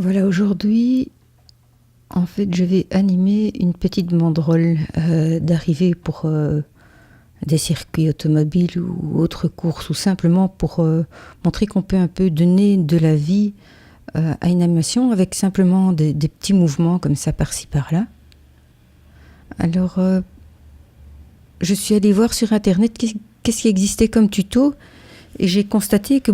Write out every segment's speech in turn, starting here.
Voilà, aujourd'hui, en fait, je vais animer une petite banderole d'arrivée pour des circuits automobiles ou autres courses, ou simplement pour montrer qu'on peut un peu donner de la vie à une animation avec simplement des petits mouvements comme ça par-ci par-là. Alors, je suis allée voir sur Internet qu'est-ce qui existait comme tuto. Et j'ai constaté que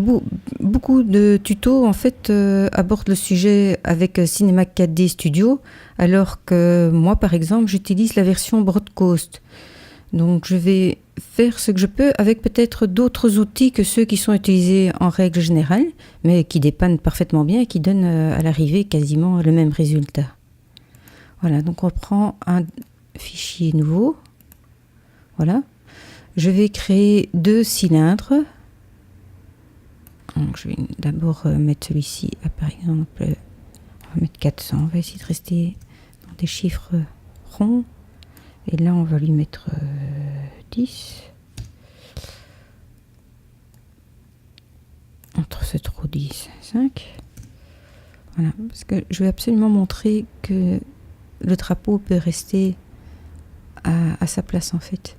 beaucoup de tutos en fait abordent le sujet avec Cinema 4D Studio, alors que moi par exemple j'utilise la version Broadcast. Donc je vais faire ce que je peux avec peut-être d'autres outils que ceux qui sont utilisés en règle générale, mais qui dépannent parfaitement bien et qui donnent à l'arrivée quasiment le même résultat. Voilà, donc on prend un fichier nouveau. Voilà. Je vais créer 2 cylindres. Donc, je vais d'abord mettre celui-ci à, par exemple, on va mettre 400. On va essayer de rester dans des chiffres ronds. Et là, on va lui mettre 10. Entre ce trou 10 et 5. Voilà, parce que je vais absolument montrer que le drapeau peut rester à sa place, en fait.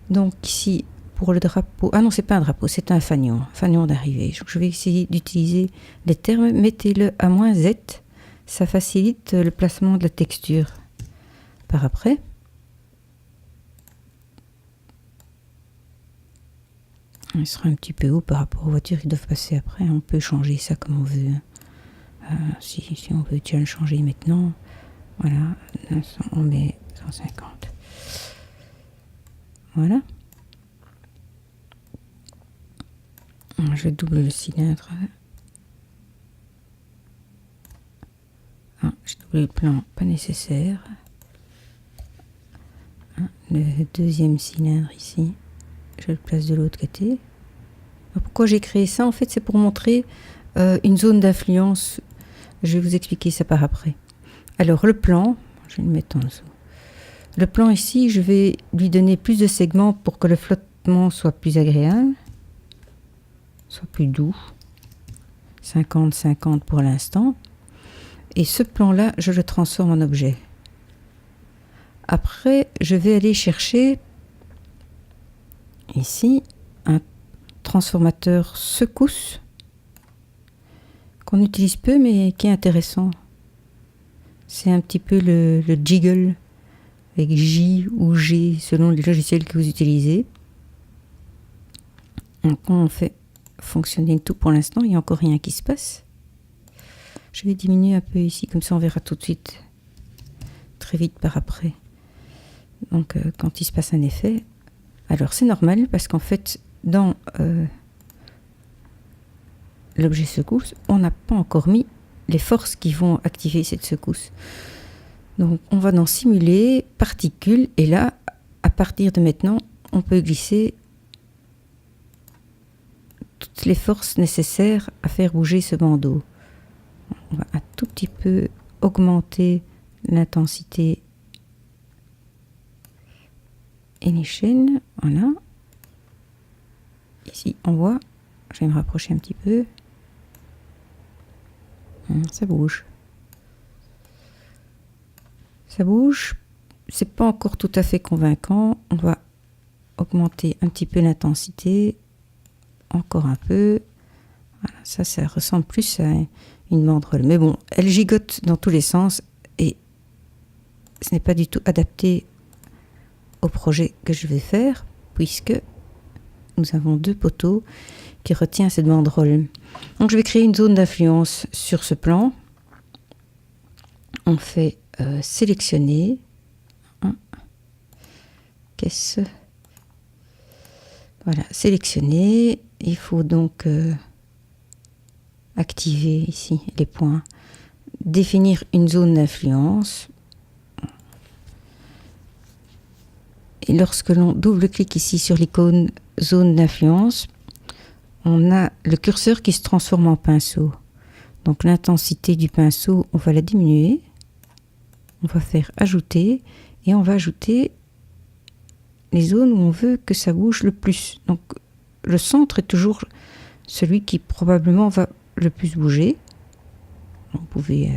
Donc, ici, pour le drapeau, ah non, c'est pas un drapeau, c'est un fanion d'arrivée. Je vais essayer d'utiliser les termes. Mettez-le à -Z, ça facilite le placement de la texture par après. Il sera un petit peu haut par rapport aux voitures qui doivent passer après. On peut changer ça comme on veut. Si on veut déjà le changer maintenant, voilà, 900, on met 150. Voilà. Je double le cylindre. J'ai doublé le plan, pas nécessaire. Le deuxième cylindre ici, je le place de l'autre côté. Pourquoi j'ai créé ça? En fait, c'est pour montrer une zone d'influence. Je vais vous expliquer ça par après. Alors, le plan, je vais le mettre en dessous. Le plan ici, je vais lui donner plus de segments pour que le flottement soit plus agréable. Soit plus doux. 50-50 pour l'instant. Et ce plan-là, je le transforme en objet. Après, je vais aller chercher ici un transformateur secousse qu'on utilise peu mais qui est intéressant. C'est un petit peu le jiggle avec J ou G selon les logiciels que vous utilisez. Donc on fait fonctionner tout pour l'instant, il n'y a encore rien qui se passe. Je vais diminuer un peu ici, comme ça on verra tout de suite, très vite par après. Donc quand il se passe un effet, alors c'est normal parce qu'en fait dans l'objet secousse, on n'a pas encore mis les forces qui vont activer cette secousse. Donc on va dans simuler, particules, et là, à partir de maintenant, on peut glisser toutes les forces nécessaires à faire bouger ce bandeau. On va un tout petit peu augmenter l'intensité et les chaînes. Voilà. Ici, on voit, je vais me rapprocher un petit peu. Ça bouge. Ça bouge. C'est pas encore tout à fait convaincant. On va augmenter un petit peu l'intensité. Encore un peu. Voilà, ça ressemble plus à une banderole. Mais bon, elle gigote dans tous les sens et ce n'est pas du tout adapté au projet que je vais faire puisque nous avons 2 poteaux qui retiennent cette banderole. Donc je vais créer une zone d'influence sur ce plan. On fait sélectionner. Caisse. Voilà, sélectionner. Il faut donc activer ici les points. Définir une zone d'influence. Et lorsque l'on double-clique ici sur l'icône zone d'influence, on a le curseur qui se transforme en pinceau. Donc l'intensité du pinceau, on va la diminuer. On va faire ajouter et on va ajouter les zones où on veut que ça bouge le plus. Donc le centre est toujours celui qui probablement va le plus bouger. Vous pouvez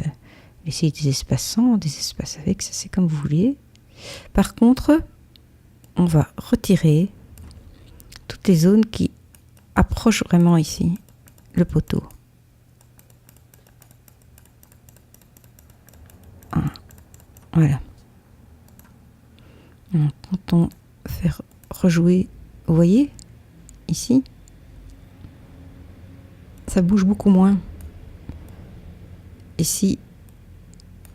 laisser des espaces sans, des espaces avec, ça c'est comme vous voulez. Par contre, on va retirer toutes les zones qui approchent vraiment ici le poteau. Voilà. Quand on fait rejouer, vous voyez, ici, ça bouge beaucoup moins. Ici,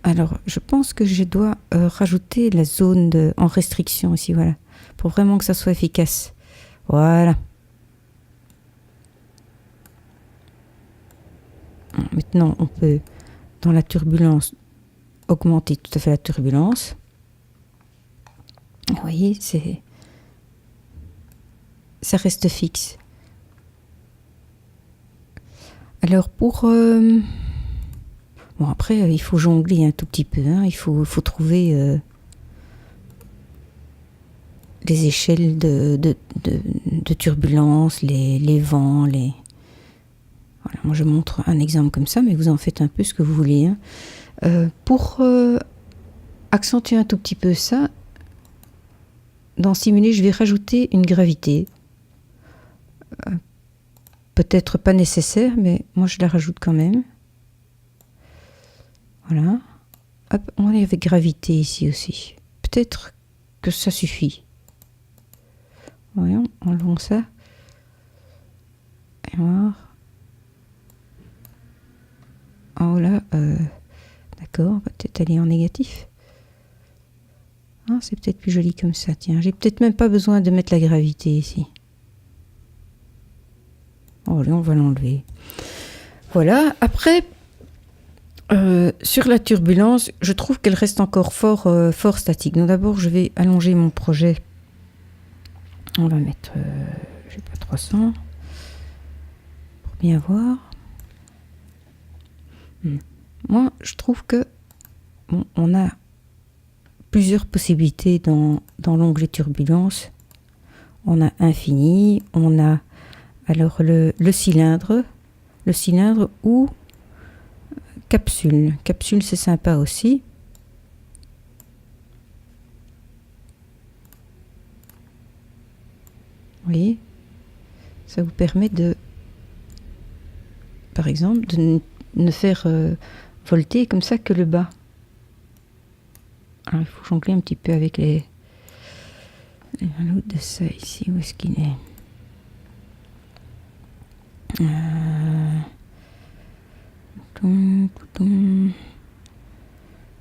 alors je pense que je dois rajouter la zone en restriction ici, voilà, pour vraiment que ça soit efficace. Voilà. Maintenant, on peut, dans la turbulence, augmenter tout à fait la turbulence. Vous voyez, ça reste fixe. Alors pour... bon, après, il faut jongler un tout petit peu. Hein. Il faut trouver les échelles de turbulence, les vents, les... Voilà, moi je montre un exemple comme ça, mais vous en faites un peu ce que vous voulez. Hein. Pour accentuer un tout petit peu ça, dans Simuler, je vais rajouter une gravité. Peut-être pas nécessaire, mais moi je la rajoute quand même. Voilà. Hop, on est avec gravité ici aussi. Peut-être que ça suffit. Voyons, enlevons ça. Et voir. Oh là, d'accord, peut-être aller en négatif. Ah, c'est peut-être plus joli comme ça, tiens. J'ai peut-être même pas besoin de mettre la gravité ici. Oh, allez, on va l'enlever. Voilà, après, sur la turbulence, je trouve qu'elle reste encore fort statique. Donc d'abord, je vais allonger mon projet. On va mettre, je sais pas, 300, pour bien voir. Moi, je trouve que bon, on a plusieurs possibilités dans l'onglet turbulence. On a infini, on a alors le cylindre ou capsule. Capsule, c'est sympa aussi. Vous voyez, ça vous permet de, par exemple, de ne faire volter comme ça que le bas. Alors il faut jongler un petit peu avec les valeurs de ça ici. Où est-ce qu'il est,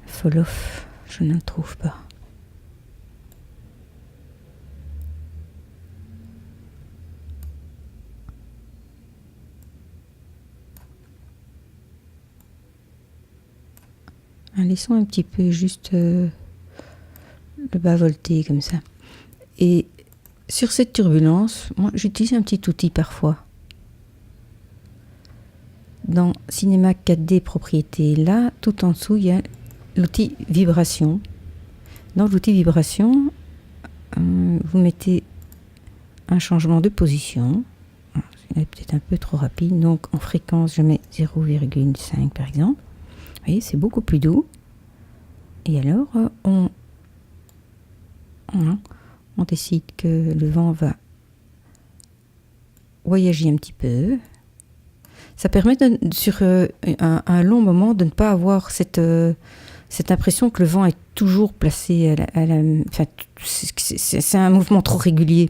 Fall off, je ne le trouve pas. Laissons un petit peu juste le bas volté comme ça. Et sur cette turbulence, moi j'utilise un petit outil parfois. Dans Cinéma 4D propriétés, là, tout en dessous, il y a l'outil vibration. Dans l'outil vibration, vous mettez un changement de position. C'est peut-être un peu trop rapide, donc en fréquence, je mets 0,5 par exemple. Vous voyez, c'est beaucoup plus doux. Et alors, on décide que le vent va voyager un petit peu. Ça permet sur un long moment de ne pas avoir cette impression que le vent est toujours placé enfin, c'est un mouvement trop régulier.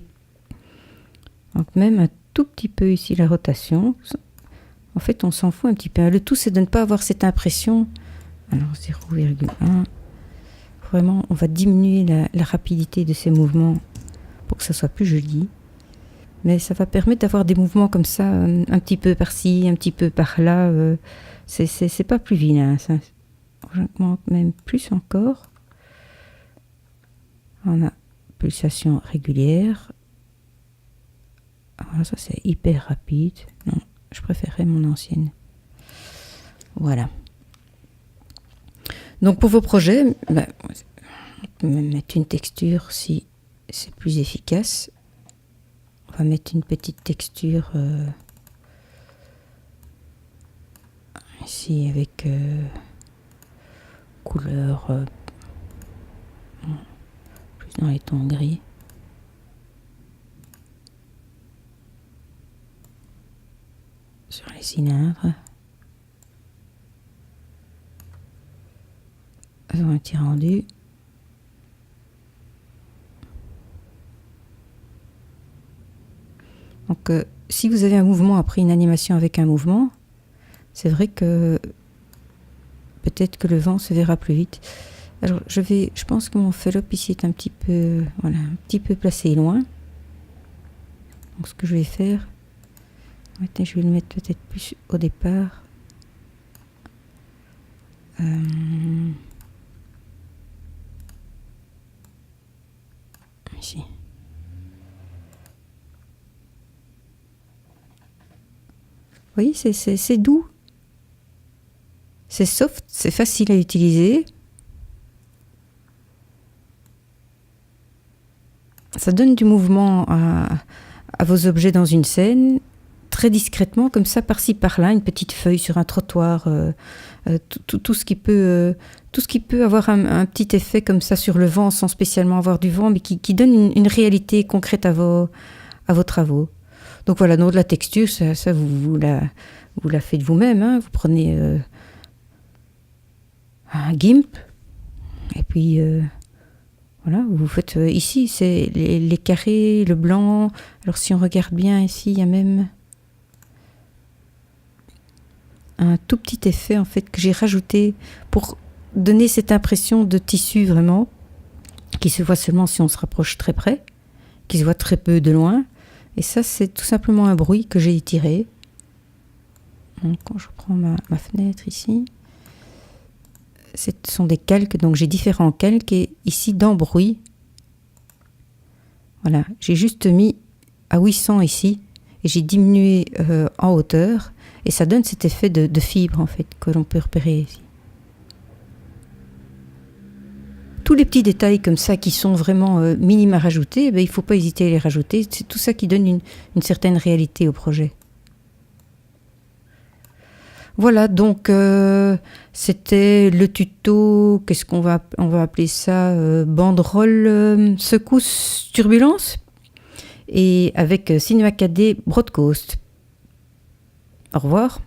Donc même un tout petit peu ici la rotation. En fait, on s'en fout un petit peu. Le tout, c'est de ne pas avoir cette impression. Alors 0,1. Vraiment, on va diminuer la rapidité de ces mouvements pour que ça soit plus joli. Mais ça va permettre d'avoir des mouvements comme ça, un petit peu par-ci, un petit peu par-là. C'est pas plus vilain, ça. Même plus encore. On a pulsation régulière. Alors ça, c'est hyper rapide. Non, je préférerais mon ancienne. Voilà. Donc pour vos projets, on peut même mettre une texture si c'est plus efficace. On va mettre une petite texture ici avec couleur plus dans les tons gris. Sur les cylindres. Avoir un petit rendu. Donc si vous avez un mouvement après une animation avec un mouvement, c'est vrai que peut-être que le vent se verra plus vite. Alors je pense que mon fellow ici est un petit peu, voilà, un petit peu placé loin. Donc ce que je vais faire, je vais le mettre peut-être plus au départ. Ici. Vous voyez, c'est doux. C'est soft, c'est facile à utiliser. Ça donne du mouvement à vos objets dans une scène, très discrètement, comme ça, par-ci, par-là, une petite feuille sur un trottoir, tout ce qui peut avoir un petit effet comme ça sur le vent, sans spécialement avoir du vent, mais qui donne une réalité concrète à vos travaux. Donc voilà, donc la texture, ça vous la faites vous-même, hein. Vous prenez un GIMP, et puis voilà, vous faites ici, c'est les carrés, le blanc. Alors si on regarde bien ici, il y a même un tout petit effet en fait que j'ai rajouté pour donner cette impression de tissu vraiment, qui se voit seulement si on se rapproche très près, qui se voit très peu de loin. Et ça, c'est tout simplement un bruit que j'ai étiré. Donc, quand je prends ma fenêtre ici, ce sont des calques, donc j'ai différents calques, et ici dans bruit, voilà, j'ai juste mis à 800 ici, et j'ai diminué en hauteur, et ça donne cet effet de fibre en fait, que l'on peut repérer ici. Tous les petits détails comme ça qui sont vraiment minimes à rajouter, il ne faut pas hésiter à les rajouter, c'est tout ça qui donne une certaine réalité au projet. Voilà, donc c'était le tuto, qu'est-ce qu'on va appeler ça, banderole secousse turbulence, et avec Cinema 4D Broadcast. Au revoir.